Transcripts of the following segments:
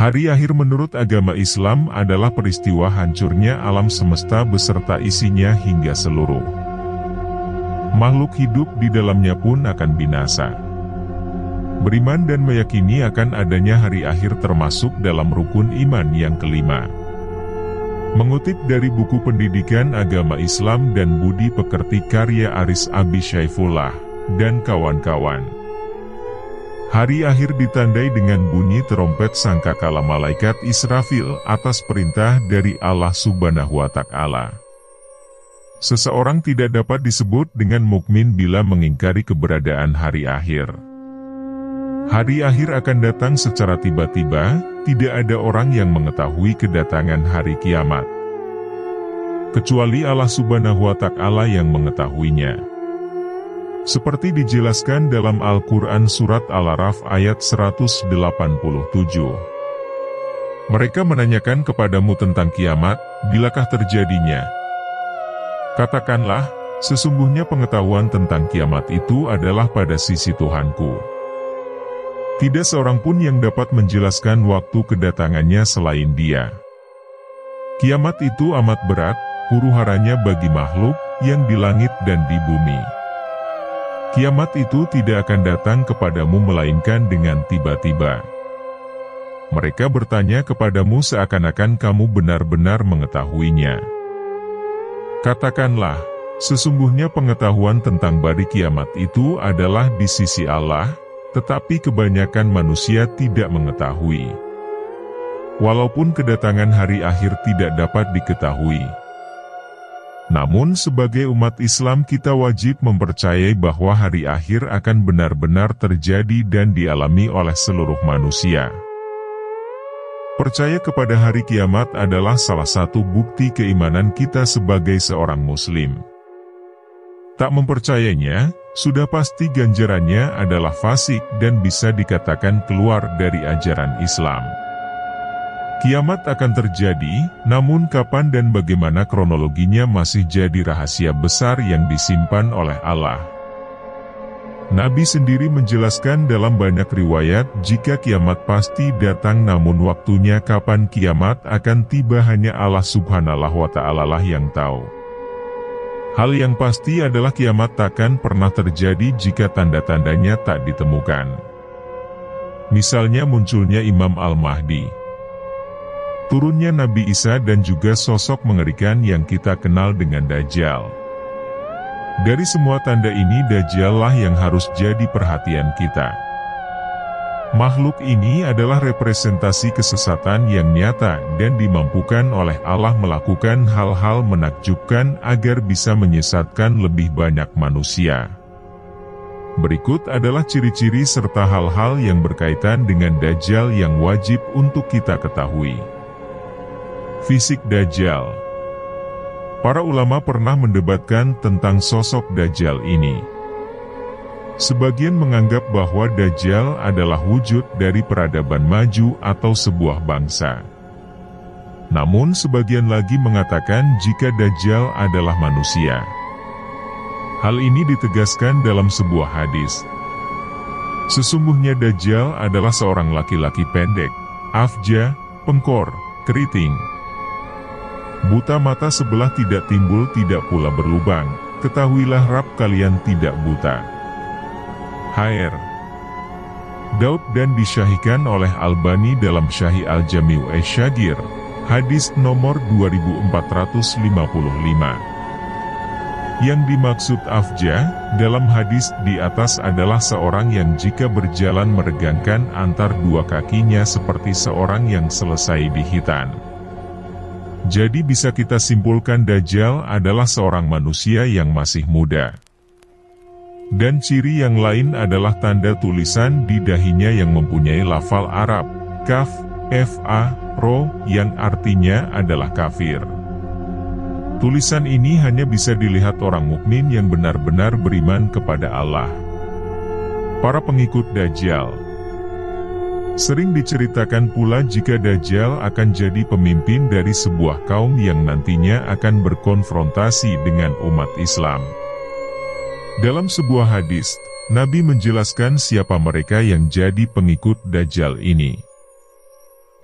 Hari akhir menurut agama Islam adalah peristiwa hancurnya alam semesta beserta isinya hingga seluruh makhluk hidup di dalamnya pun akan binasa. Beriman dan meyakini akan adanya hari akhir termasuk dalam rukun iman yang kelima. Mengutip dari buku Pendidikan Agama Islam dan Budi Pekerti karya Aris Abi Syaifullah dan kawan-kawan. Hari akhir ditandai dengan bunyi terompet sangkakala malaikat Israfil atas perintah dari Allah Subhanahu wa Ta'ala. Seseorang tidak dapat disebut dengan mukmin bila mengingkari keberadaan hari akhir. Hari akhir akan datang secara tiba-tiba, tidak ada orang yang mengetahui kedatangan hari kiamat, kecuali Allah Subhanahu wa Ta'ala yang mengetahuinya. Seperti dijelaskan dalam Al-Quran Surat Al-Araf ayat 187. Mereka menanyakan kepadamu tentang kiamat, bilakah terjadinya? Katakanlah, sesungguhnya pengetahuan tentang kiamat itu adalah pada sisi Tuhanku. Tidak seorang pun yang dapat menjelaskan waktu kedatangannya selain Dia. Kiamat itu amat berat, huru-haranya bagi makhluk yang di langit dan di bumi. Kiamat itu tidak akan datang kepadamu melainkan dengan tiba-tiba. Mereka bertanya kepadamu seakan-akan kamu benar-benar mengetahuinya. Katakanlah, sesungguhnya pengetahuan tentang hari kiamat itu adalah di sisi Allah, tetapi kebanyakan manusia tidak mengetahui. Walaupun kedatangan hari akhir tidak dapat diketahui. Namun sebagai umat Islam kita wajib mempercayai bahwa hari akhir akan benar-benar terjadi dan dialami oleh seluruh manusia. Percaya kepada hari kiamat adalah salah satu bukti keimanan kita sebagai seorang muslim. Tak mempercayainya, sudah pasti ganjarannya adalah fasik dan bisa dikatakan keluar dari ajaran Islam. Kiamat akan terjadi, namun kapan dan bagaimana kronologinya masih jadi rahasia besar yang disimpan oleh Allah. Nabi sendiri menjelaskan dalam banyak riwayat jika kiamat pasti datang namun waktunya kapan kiamat akan tiba hanya Allah Subhanahu wa Ta'ala lah yang tahu. Hal yang pasti adalah kiamat takkan pernah terjadi jika tanda-tandanya tak ditemukan. Misalnya munculnya Imam Al-Mahdi, turunnya Nabi Isa dan juga sosok mengerikan yang kita kenal dengan Dajjal. Dari semua tanda ini Dajjal lah yang harus jadi perhatian kita. Makhluk ini adalah representasi kesesatan yang nyata dan dimampukan oleh Allah melakukan hal-hal menakjubkan agar bisa menyesatkan lebih banyak manusia. Berikut adalah ciri-ciri serta hal-hal yang berkaitan dengan Dajjal yang wajib untuk kita ketahui. Fisik Dajjal. Para ulama pernah mendebatkan tentang sosok Dajjal ini. Sebagian menganggap bahwa Dajjal adalah wujud dari peradaban maju atau sebuah bangsa. Namun sebagian lagi mengatakan jika Dajjal adalah manusia. Hal ini ditegaskan dalam sebuah hadis. Sesungguhnya Dajjal adalah seorang laki-laki pendek, afja, pengkor, keriting. Buta mata sebelah tidak timbul tidak pula berlubang, ketahuilah Rabb kalian tidak buta. Hr. Daud dan disyahihkan oleh Albani dalam Syahih Al-Jami'u Asy-Syagir, hadis nomor 2455. Yang dimaksud afja, dalam hadis di atas adalah seorang yang jika berjalan meregangkan antar dua kakinya seperti seorang yang selesai dihitan. Jadi bisa kita simpulkan Dajjal adalah seorang manusia yang masih muda. Dan ciri yang lain adalah tanda tulisan di dahinya yang mempunyai lafal Arab, kaf, fa, ro, yang artinya adalah kafir. Tulisan ini hanya bisa dilihat orang mukmin yang benar-benar beriman kepada Allah. Para pengikut Dajjal. Sering diceritakan pula jika Dajjal akan jadi pemimpin dari sebuah kaum yang nantinya akan berkonfrontasi dengan umat Islam. Dalam sebuah hadis, Nabi menjelaskan siapa mereka yang jadi pengikut Dajjal ini.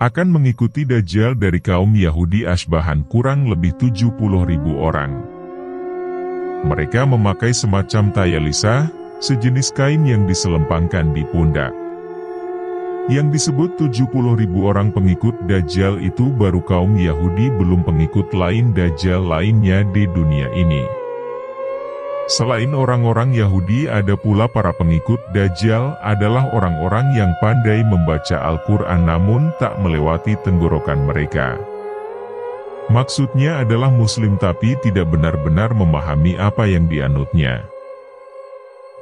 akan mengikuti Dajjal dari kaum Yahudi Asybahan kurang lebih 70.000 orang. Mereka memakai semacam tayalisah, sejenis kain yang diselempangkan di pundak. Yang disebut 70.000 orang pengikut Dajjal itu baru kaum Yahudi, belum pengikut lain Dajjal lainnya di dunia ini. Selain orang-orang Yahudi, ada pula para pengikut Dajjal adalah orang-orang yang pandai membaca Al-Quran namun tak melewati tenggorokan mereka. Maksudnya adalah Muslim tapi tidak benar-benar memahami apa yang dianutnya.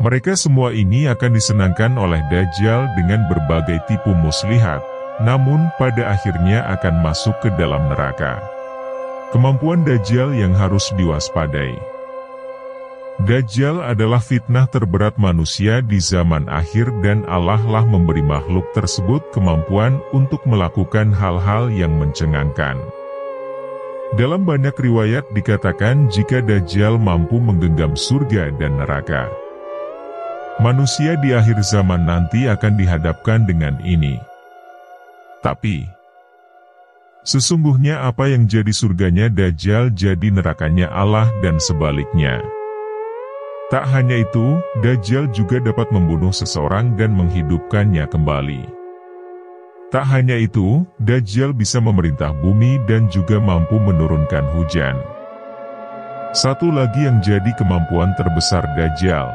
Mereka semua ini akan disenangkan oleh Dajjal dengan berbagai tipu muslihat, namun pada akhirnya akan masuk ke dalam neraka. Kemampuan Dajjal yang harus diwaspadai. Dajjal adalah fitnah terberat manusia di zaman akhir dan Allah lah memberi makhluk tersebut kemampuan untuk melakukan hal-hal yang mencengangkan. Dalam banyak riwayat dikatakan jika Dajjal mampu menggenggam surga dan neraka. Manusia di akhir zaman nanti akan dihadapkan dengan ini. Tapi, sesungguhnya apa yang jadi surganya Dajjal jadi nerakanya Allah dan sebaliknya. Tak hanya itu, Dajjal juga dapat membunuh seseorang dan menghidupkannya kembali. Tak hanya itu, Dajjal bisa memerintah bumi dan juga mampu menurunkan hujan. Satu lagi yang jadi kemampuan terbesar Dajjal.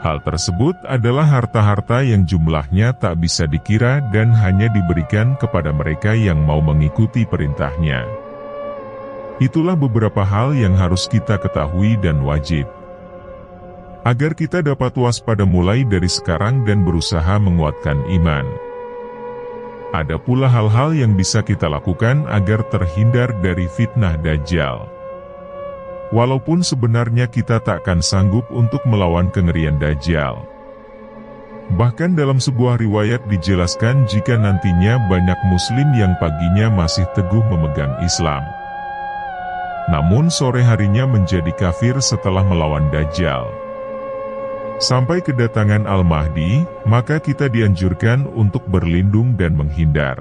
Hal tersebut adalah harta-harta yang jumlahnya tak bisa dikira dan hanya diberikan kepada mereka yang mau mengikuti perintahnya. Itulah beberapa hal yang harus kita ketahui dan wajib. Agar kita dapat waspada mulai dari sekarang dan berusaha menguatkan iman. Ada pula hal-hal yang bisa kita lakukan agar terhindar dari fitnah Dajjal. Walaupun sebenarnya kita takkan sanggup untuk melawan kengerian Dajjal. Bahkan dalam sebuah riwayat dijelaskan jika nantinya banyak muslim yang paginya masih teguh memegang Islam. Namun sore harinya menjadi kafir setelah melawan Dajjal. Sampai kedatangan Al-Mahdi, maka kita dianjurkan untuk berlindung dan menghindar.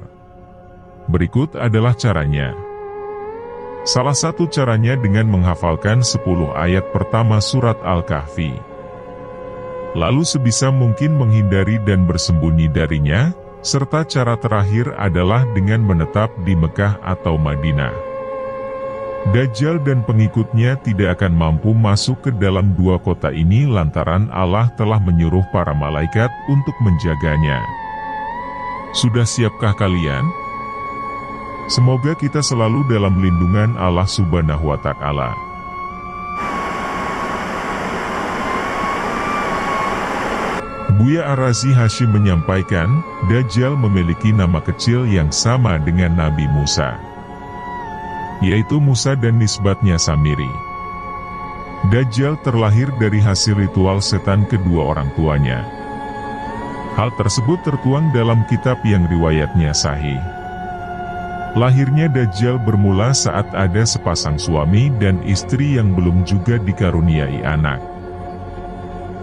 Berikut adalah caranya. Salah satu caranya dengan menghafalkan 10 ayat pertama surat Al-Kahfi. Lalu sebisa mungkin menghindari dan bersembunyi darinya, serta cara terakhir adalah dengan menetap di Mekah atau Madinah. Dajjal dan pengikutnya tidak akan mampu masuk ke dalam dua kota ini lantaran Allah telah menyuruh para malaikat untuk menjaganya. Sudah siapkah kalian? Semoga kita selalu dalam lindungan Allah Subhanahu wa Ta'ala. Buya Ar-Razi Hashim menyampaikan, Dajjal memiliki nama kecil yang sama dengan Nabi Musa, yaitu Musa dan nisbatnya Samiri. Dajjal terlahir dari hasil ritual setan kedua orang tuanya. Hal tersebut tertuang dalam kitab yang riwayatnya sahih. Lahirnya Dajjal bermula saat ada sepasang suami dan istri yang belum juga dikaruniai anak.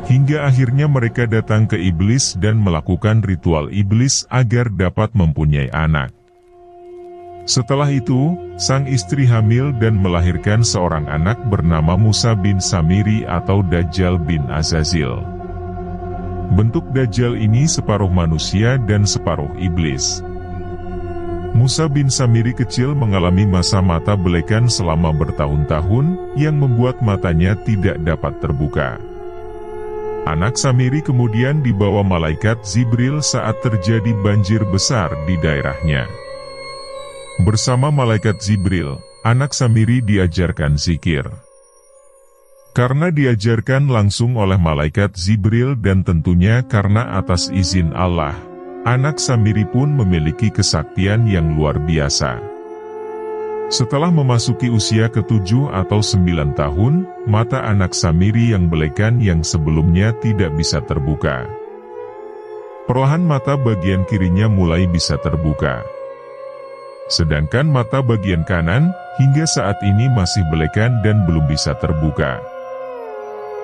Hingga akhirnya mereka datang ke iblis dan melakukan ritual iblis agar dapat mempunyai anak. Setelah itu, sang istri hamil dan melahirkan seorang anak bernama Musa bin Samiri atau Dajjal bin Azazil. Bentuk Dajjal ini separuh manusia dan separuh iblis. Musa bin Samiri kecil mengalami masa mata belekan selama bertahun-tahun, yang membuat matanya tidak dapat terbuka. Anak Samiri kemudian dibawa malaikat Jibril saat terjadi banjir besar di daerahnya. Bersama malaikat Jibril, anak Samiri diajarkan zikir. Karena diajarkan langsung oleh malaikat Jibril dan tentunya karena atas izin Allah, anak Samiri pun memiliki kesaktian yang luar biasa. Setelah memasuki usia ke-7 atau 9 tahun, mata anak Samiri yang belekan yang sebelumnya tidak bisa terbuka. Perlahan mata bagian kirinya mulai bisa terbuka. Sedangkan mata bagian kanan, hingga saat ini masih belekan dan belum bisa terbuka.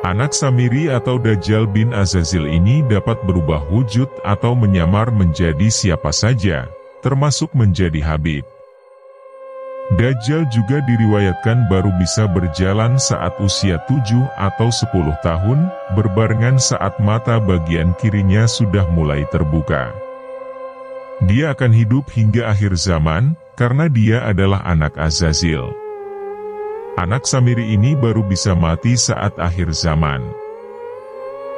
Anak Samiri atau Dajjal bin Azazil ini dapat berubah wujud atau menyamar menjadi siapa saja, termasuk menjadi Habib. Dajjal juga diriwayatkan baru bisa berjalan saat usia 7 atau 10 tahun, berbarengan saat mata bagian kirinya sudah mulai terbuka. Dia akan hidup hingga akhir zaman, karena dia adalah anak Azazil. Anak Samiri ini baru bisa mati saat akhir zaman.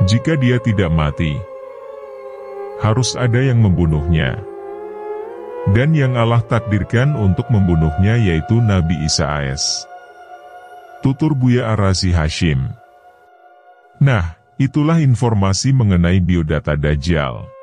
Jika dia tidak mati, harus ada yang membunuhnya. Dan yang Allah takdirkan untuk membunuhnya yaitu Nabi Isa AS. Tutur Buya Ar-Razi Hashim. Nah, itulah informasi mengenai biodata Dajjal.